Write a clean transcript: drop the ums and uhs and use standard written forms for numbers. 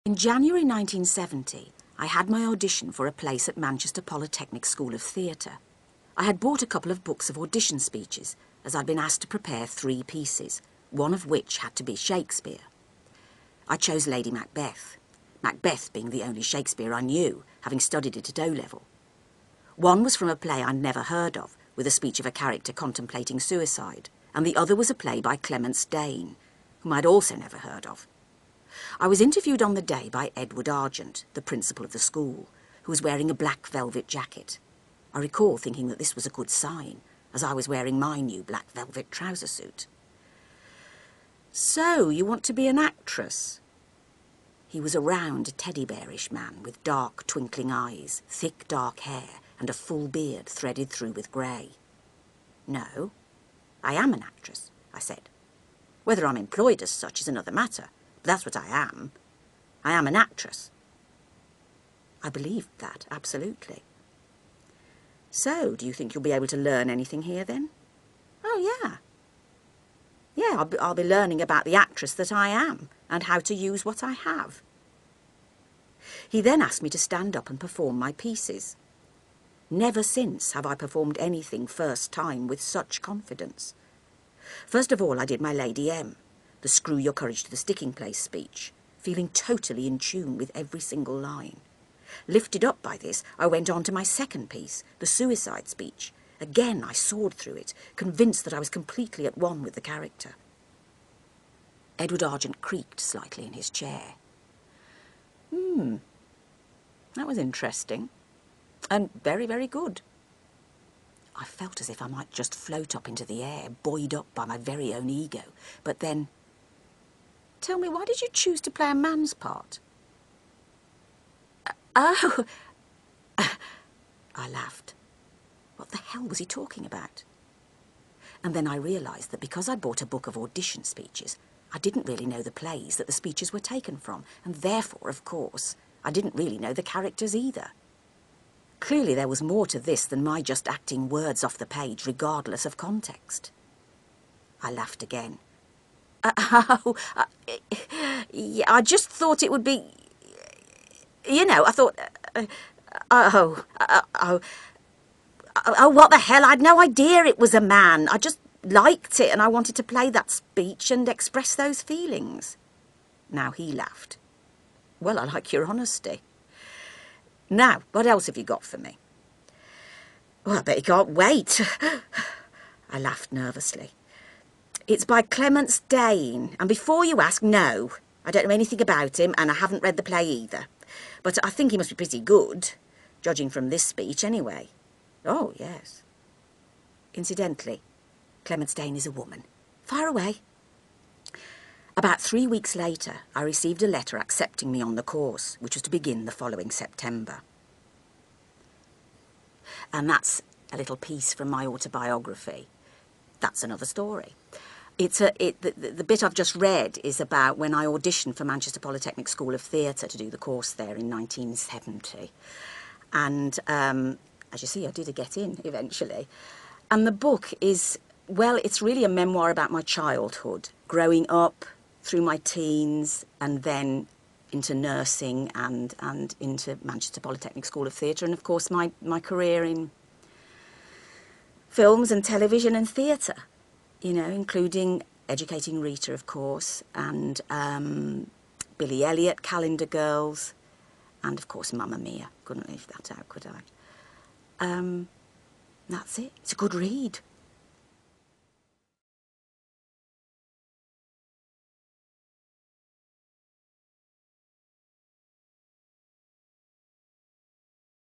In January 1970, I had my audition for a place at Manchester Polytechnic School of Theatre. I had bought a couple of books of audition speeches, as I'd been asked to prepare 3 pieces, one of which had to be Shakespeare. I chose Lady Macbeth, Macbeth being the only Shakespeare I knew, having studied it at O-level. One was from a play I'd never heard of, with a speech of a character contemplating suicide, and the other was a play by Clemence Dane, whom I'd also never heard of. I was interviewed on the day by Edward Argent, the principal of the school, who was wearing a black velvet jacket. I recall thinking that this was a good sign, as I was wearing my new black velvet trouser suit. "So, you want to be an actress?" He was a round, teddy bearish man with dark, twinkling eyes, thick, dark hair, and a full beard threaded through with grey. "No, I am an actress," I said. "Whether I'm employed as such is another matter, but that's what I am. I am an actress." I believed that, absolutely. "So, do you think you'll be able to learn anything here, then?" "Oh, yeah. Yeah, I'll be learning about the actress that I am, and how to use what I have." He then asked me to stand up and perform my pieces. Never since have I performed anything first time with such confidence. First of all, I did my Lady M, the screw your courage to the sticking place speech, feeling totally in tune with every single line. Lifted up by this, I went on to my second piece, the suicide speech. Again, I soared through it, convinced that I was completely at one with the character. Edward Argent creaked slightly in his chair. That was interesting. And very, very good." I felt as if I might just float up into the air, buoyed up by my very own ego. But then, "Tell me, why did you choose to play a man's part?" "Oh," I laughed. What the hell was he talking about? And then I realised that because I'd bought a book of audition speeches, I didn't really know the plays that the speeches were taken from, and therefore, of course, I didn't really know the characters either. Clearly there was more to this than my just acting words off the page, regardless of context. I laughed again. Yeah, I just thought it would be... I thought... what the hell? I'd no idea it was a man. I just liked it and I wanted to play that speech and express those feelings." Now he laughed. "Well, I like your honesty. Now, what else have you got for me?" "Well, I bet you can't wait." I laughed nervously. "It's by Clemence Dane, and before you ask, no, I don't know anything about him and I haven't read the play either. But I think he must be pretty good, judging from this speech anyway." "Oh, yes." "Incidentally, Clemence Dane is a woman. Fire away." About 3 weeks later, I received a letter accepting me on the course, which was to begin the following September. And that's a little piece from my autobiography. That's another story. The bit I've just read is about when I auditioned for Manchester Polytechnic School of Theatre to do the course there in 1970. And as you see, I did get in eventually. And the book is, well, it's really a memoir about my childhood, growing up through my teens and then into nursing and into Manchester Polytechnic School of Theatre, and of course my career in films and television and theatre, including Educating Rita, of course, and Billy Elliot, Calendar Girls, and of course Mamma Mia. Couldn't leave that out, could I? That's it. It's a good read.